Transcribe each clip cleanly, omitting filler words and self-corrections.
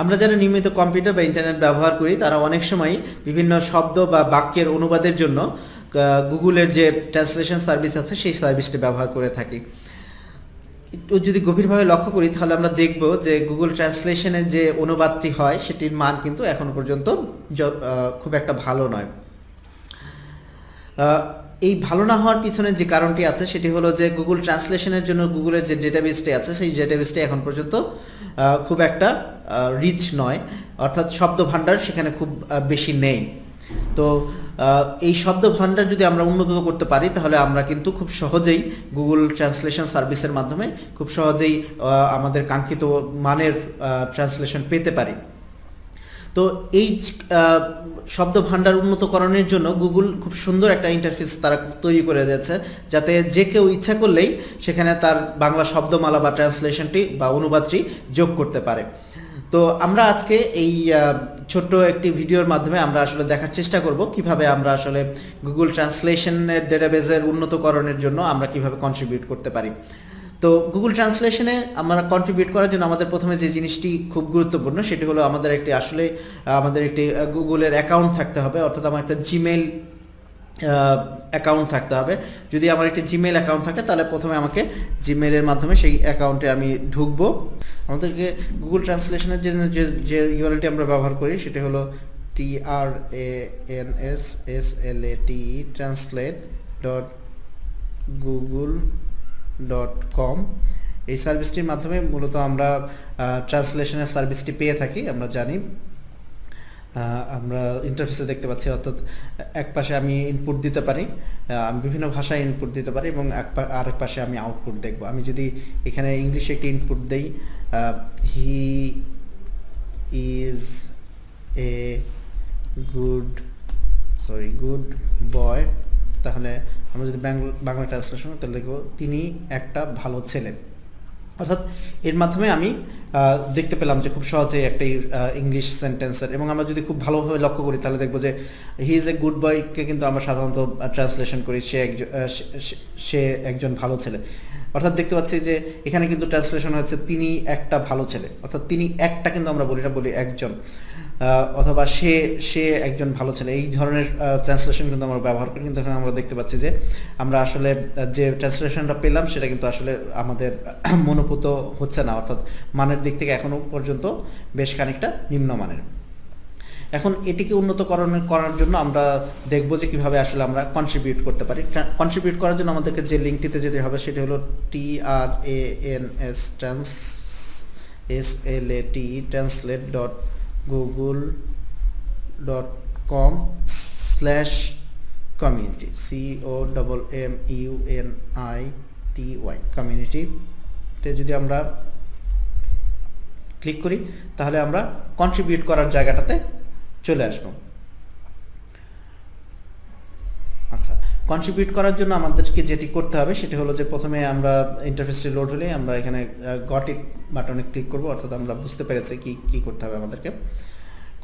আমরা যারা নিয়মিত কম্পিউটার বা ইন্টারনেট ব্যবহার করি তারা অনেক সময় বিভিন্ন শব্দ বা বাক্যের অনুবাদের জন্য গুগলের যে ট্রান্সলেশন সার্ভিস আছে সেই সার্ভিসটি ব্যবহার করে থাকি। একটু যদি গভীরভাবে লক্ষ্য করি তাহলে আমরা দেখব যে গুগল ট্রান্সলেশনের যে অনুবাদটি হয় সেটির মান কিন্তু এখনো পর্যন্ত খুব একটা ভালো নয়। এই ভালো না হওয়ার পিছনে যে কারণটি আছে সেটি হলো যে গুগল ট্রান্সলেশনের জন্য গুগলের যে ডেটাবেসটি আছে সেই ডেটাবেসটি এখন পর্যন্ত খুব একটা রিচ নয়, অর্থাৎ শব্দ ভাণ্ডার সেখানে খুব বেশি নেই। তো এই শব্দ ভাণ্ডার যদি আমরা উন্নত করতে পারি তাহলে আমরা কিন্তু খুব সহজেই গুগল ট্রান্সলেশন সার্ভিসের মাধ্যমে খুব সহজেই আমাদের কাঙ্ক্ষিত মানের ট্রান্সলেশন পেতে পারি। তো এই শব্দ ভাণ্ডার উন্নতকরণের জন্য গুগল খুব সুন্দর একটা ইন্টারফেস তারা তৈরি করে দিয়েছে, যাতে যে কেউ ইচ্ছা করলেই সেখানে তার বাংলা শব্দমালা বা ট্রান্সলেশনটি বা অনুবাদটি যোগ করতে পারে। তো আমরা আজকে এই ছোট্ট একটি ভিডিওর মাধ্যমে আমরা আসলে দেখার চেষ্টা করব কিভাবে আমরা আসলে গুগল ট্রান্সলেশনের ডেটাবেসের উন্নতকরণের জন্য আমরা কিভাবে কন্ট্রিবিউট করতে পারি। তো গুগল ট্রান্সলেশনে আমরা কন্ট্রিবিউট করার জন্য আমাদের প্রথমে যে জিনিসটি খুব গুরুত্বপূর্ণ সেটি হলো আমাদের একটি গুগলের অ্যাকাউন্ট থাকতে হবে, অর্থাৎ আমার একটা জিমেইল অ্যাকাউন্ট থাকতে হবে। যদি আমার একটি জিমেইল অ্যাকাউন্ট থাকে তাহলে প্রথমে আমাকে জিমেইলের মাধ্যমে সেই অ্যাকাউন্টে আমি ঢুকবো। আমাদেরকে গুগল ট্রান্সলেশনের যে ইউআরএলটি আমরা ব্যবহার করি সেটি হলো TRANSLATE translate.google.com। এই সার্ভিসটির মাধ্যমে মূলত আমরা ট্রান্সলেশনের সার্ভিসটি পেয়ে থাকি। আমরা জানি আমরা ইন্টারফেসে দেখতে পাচ্ছি, অর্থাৎ এক পাশে আমি ইনপুট দিতে পারি, আমি বিভিন্ন ভাষায় ইনপুট দিতে পারি এবং আরেক পাশে আমি আউটপুট দেখব। আমি যদি এখানে ইংলিশে একটি ইনপুট দেই, he is a good boy, তাহলে আমরা যদি বাংলা ট্রান্সলেশন তাহলে দেখব তিনি একটা ভালো ছেলে। অর্থাৎ এর মাধ্যমে আমি দেখতে পেলাম যে খুব সহজে একটি ইংলিশ সেন্টেন্সের, এবং আমরা যদি খুব ভালোভাবে লক্ষ্য করি তাহলে দেখবো যে হি ইজ এ গুড বয়কে কিন্তু আমরা সাধারণত ট্রান্সলেশন করি সে একজন ভালো ছেলে। অর্থাৎ দেখতে পাচ্ছি যে এখানে কিন্তু ট্রান্সলেশন হচ্ছে তিনি একটা ভালো ছেলে, অর্থাৎ তিনি একটা কিন্তু আমরা বলি না, বলি একজন, অথবা সে একজন ভালো ছেলে। এই ধরনের ট্রান্সলেশন কিন্তু আমরা ব্যবহার করি, কিন্তু এখানে আমরা দেখতে পাচ্ছি যে আমরা আসলে যে ট্রান্সলেশনটা পেলাম সেটা কিন্তু আসলে আমাদের মনোপুত হচ্ছে না, অর্থাৎ মানের দিক থেকে এখনো পর্যন্ত বেশ খানিকটা নিম্নমানের। এখন এটিকে করার জন্য আমরা দেখব যে কিভাবে আসলে আমরা কন্ট্রিবিউট করতে পারি। কন্ট্রিবিউট করার জন্য আমাদেরকে যে লিঙ্কটিতে যেতে হবে সেটি হলো translate.google.com/community community-তে যদি আমরা ক্লিক করি তাহলে আমরা কন্ট্রিবিউট করার জায়গাটাতে চলে আসব। আচ্ছা, কন্ট্রিবিউট করার জন্য আমাদেরকে যেটি করতে হবে সেটি হলো যে প্রথমে আমরা ইন্টারফেসটি লোড হলে আমরা এখানে গট ইট বাটনে ক্লিক করব, অর্থাৎ আমরা বুঝতে পেরেছি কি করতে হবে আমাদেরকে।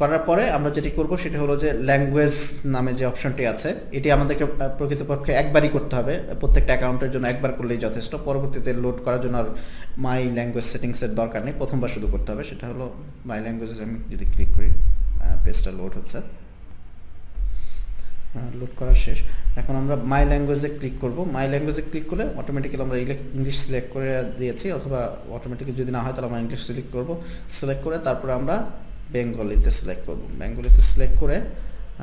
করার পরে আমরা যেটি করব সেটি হলো যে ল্যাঙ্গুয়েজ নামে যে অপশনটি আছে এটি আমাদেরকে প্রকৃতপক্ষে একবারই করতে হবে, প্রত্যেকটা অ্যাকাউন্টের জন্য একবার করলেই যথেষ্ট। পরবর্তীতে লোড করার জন্য আর মাই ল্যাঙ্গুয়েজ সেটিংসের দরকার নেই, প্রথমবার শুধু করতে হবে। সেটা হলো মাই ল্যাঙ্গুয়েজে আমি যদি ক্লিক করি, পেজটা লোড হচ্ছে, লোড করা শেষ। এখন আমরা মাই ল্যাঙ্গুয়েজে ক্লিক করব। মাই ল্যাঙ্গুয়েজে ক্লিক করলে অটোমেটিক্যালি আমরা ইংলিশ সিলেক্ট করে দিয়েছি, অথবা অটোমেটিক্যালি যদি না হয় তাহলে আমরা ইংলিশ সিলেক্ট করব। সিলেক্ট করে তারপরে আমরা বেঙ্গলিতে সিলেক্ট করব। বেঙ্গলিতে সিলেক্ট করে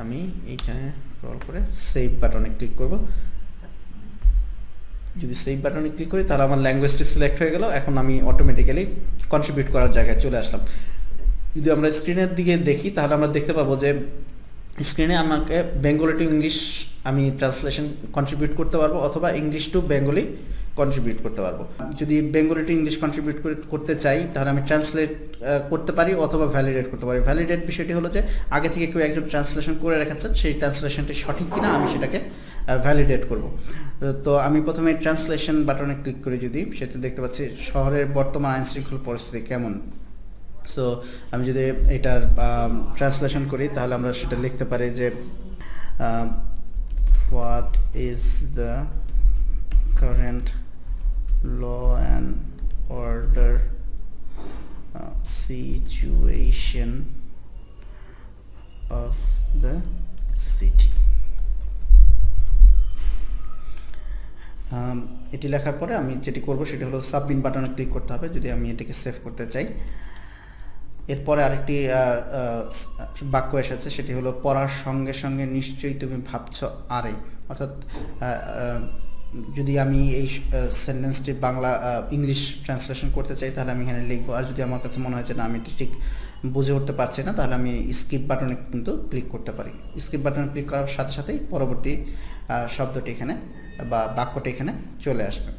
আমি এইখানে স্ক্রল করে সেভ বাটনে ক্লিক করব। যদি সেভ বাটনে ক্লিক করি তাহলে আমার ল্যাঙ্গুয়েজটি সিলেক্ট হয়ে গেল। এখন আমি অটোমেটিক্যালি কন্ট্রিবিউট করার জায়গায় চলে আসলাম। যদি আমরা স্ক্রিনের দিকে দেখি তাহলে আমরা দেখতে পাবো যে স্ক্রিনে আমাকে বেঙ্গলি টু ইংলিশ আমি ট্রান্সলেশন কন্ট্রিবিউট করতে পারবো, অথবা ইংলিশ টু বেঙ্গলি কন্ট্রিবিউট করতে পারবো। যদি বেঙ্গলি টু ইংলিশ কন্ট্রিবিউট করতে চাই তাহলে আমি ট্রান্সলেট করতে পারি অথবা ভ্যালিডেট করতে পারি। ভ্যালিডেট বিষয়টি হলো যে আগে থেকে কেউ একজন ট্রান্সলেশন করে রেখেছেন, সেই ট্রান্সলেশনটি সঠিক কিনা আমি সেটাকে ভ্যালিডেট করব। তো আমি প্রথমে ট্রান্সলেশন বাটনে ক্লিক করি, যদি সেটা দেখতে পাচ্ছি শহরের বর্তমান আইনশৃঙ্খল পরিস্থিতি কেমন। সো আমি যদি এটার ট্রান্সলেশন করি তাহলে আমরা সেটা লিখতে পারি যে what is the current law and order situation location of the city. এটি লেখার পরে আমি যেটি করব সেটি হলো সাবমিট বাটনে ক্লিক করতে হবে যদি আমি এটিকে সেভ করতে চাই। এরপরে আরেকটি বাক্য এসেছে, সেটি হলো পড়ার সঙ্গে সঙ্গে নিশ্চয়ই তুমি ভাবছো আরে, অর্থাৎ যদি আমি এই সেন্টেন্সটি বাংলা ইংলিশ ট্রান্সলেশন করতে চাই তাহলে আমি এখানে লিখবো, আর যদি আমার কাছে মনে হয় যে না আমি এটি ঠিক বুঝে উঠতে পারছি না তাহলে আমি স্কিপ বাটনে কিন্তু ক্লিক করতে পারি। স্কিপ বাটনে ক্লিক করার সাথে সাথেই পরবর্তী শব্দটি এখানে বা বাক্যটি এখানে চলে আসবে।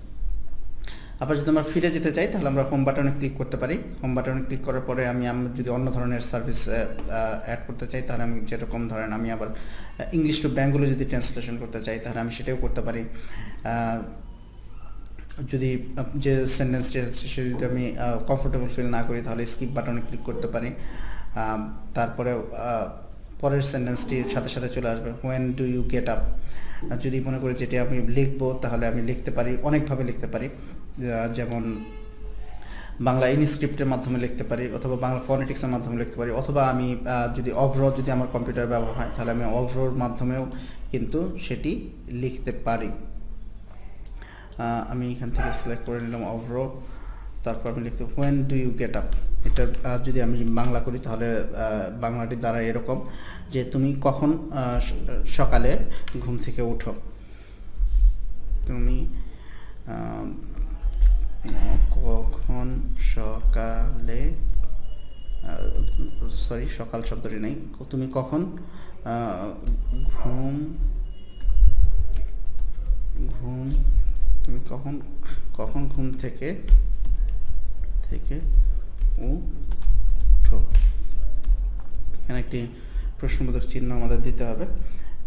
আবার যদি আমরা ফিরে যেতে চাই তাহলে আমরা হোম বাটনে ক্লিক করতে পারি। হোম বাটনে ক্লিক করার পরে আমি যদি অন্য ধরনের সার্ভিস অ্যাড করতে চাই তাহলে আমি যেরকম ধরেন আমি আবার ইংলিশ টু বেঙ্গলি যদি ট্রান্সলেশন করতে চাই তাহলে আমি সেটাও করতে পারি। যদি যে সেন্টেন্সটি আছে সে যদি আমি কমফোর্টেবল ফিল না করি তাহলে স্কিপ বাটনে ক্লিক করতে পারি। তারপরে পরের সেন্টেন্সটির সাথে সাথে চলে আসবে when do you get up. যদি মনে করি যেটি আমি লিখবো তাহলে আমি লিখতে পারি, অনেকভাবে লিখতে পারি, যেমন বাংলা ইনস্ক্রিপ্টের মাধ্যমে লিখতে পারি অথবা বাংলা ফনেটিক্সের মাধ্যমে লিখতে পারি, অথবা আমি যদি অভ্র যদি আমার কম্পিউটার ব্যবহার হয় তাহলে আমি অভ্রর মাধ্যমেও কিন্তু সেটি লিখতে পারি। আমি এখান থেকে সিলেক্ট করে নিলাম অভ্র, তারপর আমি লিখতে when do you get up. এটা যদি আমি বাংলা করি তাহলে বাংলাটি দ্বারা এরকম যে তুমি কখন সকালে ঘুম থেকে উঠো, তুমি কখন সকালে, সরি সকাল শব্দটি নেই, তুমি কখন তুমি কখন ঘুম থেকে উঠো। এখানে একটি প্রশ্নবোধক চিহ্ন আমাদের দিতে হবে,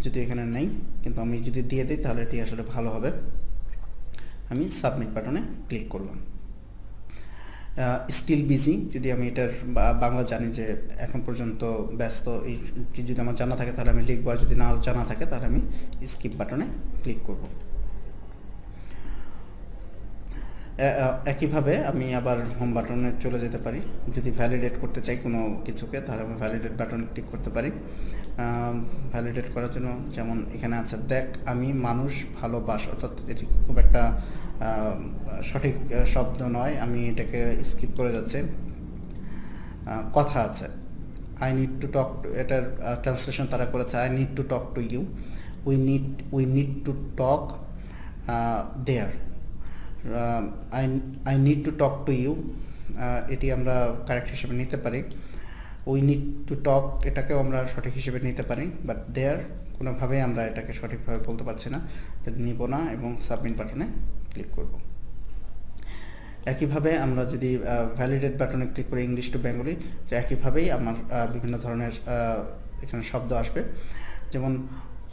যদি এখানে নেই, কিন্তু আমি যদি দিয়ে দিই তাহলে এটি আসলে ভালো হবে। আমি সাবমিট বাটনে ক্লিক করলাম। স্টিল বিজি, যদি আমি এটার বাংলা জানি যে এখন পর্যন্ত ব্যস্ত, এই যদি আমার জানা থাকে তাহলে আমি লিখবো, আর যদি না জানা থাকে তাহলে আমি স্কিপ বাটনে ক্লিক করব। একইভাবে আমি আবার হোম বাটনে চলে যেতে পারি। যদি ভ্যালিডেট করতে চাই কোনো কিছুকে তাহলে আমি ভ্যালিডেট বাটনে ক্লিক করতে পারি। ভ্যালিডেট করার জন্য যেমন এখানে আছে দেখ আমি মানুষ ভালোবাস, অর্থাৎ এটি খুব একটা সঠিক শব্দ নয়, আমি এটাকে স্কিপ করে যাচ্ছি। কথা আছে আই নিড টু টক, এটার ট্রান্সলেশন তারা করেছে I need to talk to you, we need to talk there. I need to talk to you, এটি আমরা কারেক্ট হিসেবে নিতে পারি। উই নিড টু টক এটাকেও আমরা সঠিক হিসেবে নিতে পারি, বাট দেয়ার কোনোভাবেই আমরা এটাকে সঠিকভাবে বলতে পারছি না, এটা নিব না এবং সাবমিট বাটনে ক্লিক করব। একইভাবে আমরা যদি ভ্যালিডেট বাটনে ক্লিক করি ইংলিশ টু বেঙ্গলি, যে একইভাবেই আমার বিভিন্ন ধরনের এখানে শব্দ আসবে, যেমন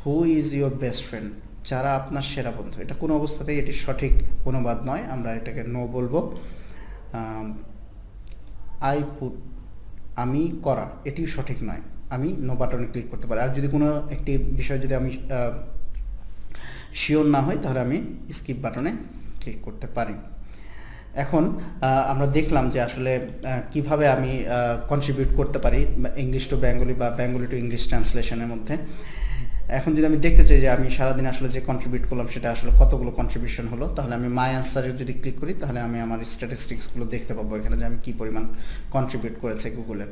who is your best friend, যারা আপনার সেরা বন্ধু। এটা কোনো অবস্থাতেই এটি সঠিক অনুবাদ নয়, আমরা এটাকে নো বলবো। আই পুট, আমি করা, এটিও সঠিক নয়, আমি নো বাটনে ক্লিক করতে পারি। আর যদি কোনো একটি বিষয় যদি আমি শিওর না হই তাহলে আমি স্কিপ বাটনে ক্লিক করতে পারি। এখন আমরা দেখলাম যে আসলে কিভাবে আমি কন্ট্রিবিউট করতে পারি ইংলিশ টু বেঙ্গলি বা বেঙ্গলি টু ইংলিশ ট্রান্সলেশনের মধ্যে। এখন যদি আমি দেখতে চাই যে আমি সারাদিন আসলে যে কন্ট্রিবিউট করলাম সেটা আসলে কতগুলো কন্ট্রিবিউশন হলো, তাহলে আমি মাই অ্যান্সারে যদি ক্লিক করি তাহলে আমি আমার স্ট্যাটিস্টিক্সগুলো দেখতে পাবো এখানে যে আমি কী পরিমাণ কন্ট্রিবিউট করেছে গুগলে।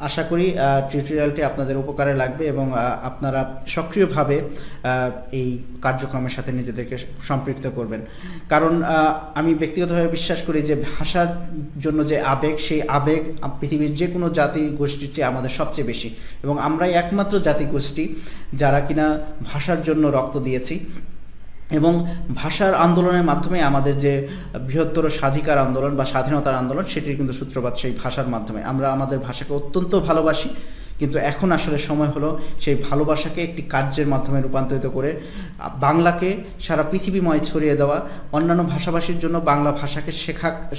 আশা করি টিউটোরিয়ালটি আপনাদের উপকারে লাগবে এবং আপনারা সক্রিয়ভাবে এই কার্যক্রমের সাথে নিজেদেরকে সম্পৃক্ত করবেন, কারণ আমি ব্যক্তিগতভাবে বিশ্বাস করি যে ভাষার জন্য যে আবেগ, সেই আবেগ পৃথিবীর যে কোনো জাতি গোষ্ঠীর চেয়ে আমাদের সবচেয়ে বেশি, এবং আমরাই একমাত্র জাতিগোষ্ঠী যারা কিনা ভাষার জন্য রক্ত দিয়েছি। এবং ভাষার আন্দোলনের মাধ্যমে আমাদের যে বৃহত্তর স্বাধিকার আন্দোলন বা স্বাধীনতার আন্দোলন সেটির কিন্তু সূত্রপাত সেই ভাষার মাধ্যমে। আমরা আমাদের ভাষাকে অত্যন্ত ভালোবাসি, কিন্তু এখন আসলে সময় হলো সেই ভালোবাসাকে একটি কার্যের মাধ্যমে রূপান্তরিত করে বাংলাকে সারা পৃথিবীময় ছড়িয়ে দেওয়া, অন্যান্য ভাষাভাষীর জন্য বাংলা ভাষাকে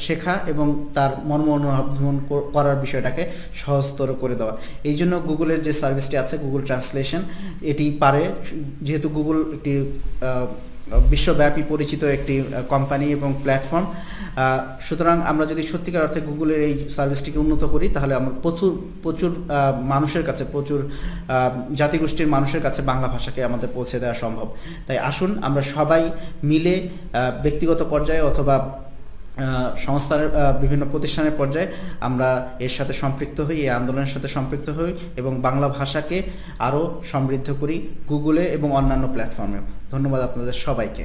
শেখা এবং তার মর্ম অনুধাবন করার বিষয়টাকে সহজতর করে দেওয়া। এই জন্য গুগলের যে সার্ভিসটি আছে গুগল ট্রান্সলেশন, এটি পারে, যেহেতু গুগল একটি বিশ্বব্যাপী পরিচিত একটি কোম্পানি এবং প্ল্যাটফর্ম। সুতরাং আমরা যদি সত্যিকার অর্থে গুগলের এই সার্ভিসটিকে উন্নত করি তাহলে আমরা প্রচুর মানুষের কাছে, প্রচুর জাতিগোষ্ঠীর মানুষের কাছে বাংলা ভাষাকে আমাদের পৌঁছে দেওয়া সম্ভব। তাই আসুন আমরা সবাই মিলে ব্যক্তিগত পর্যায়ে অথবা সংস্থার বিভিন্ন প্রতিষ্ঠানের পর্যায়ে আমরা এর সাথে সম্পৃক্ত হই, এই আন্দোলনের সাথে সম্পৃক্ত হই এবং বাংলা ভাষাকে আরও সমৃদ্ধ করি গুগলে এবং অন্যান্য প্ল্যাটফর্মেও। ধন্যবাদ আপনাদের সবাইকে।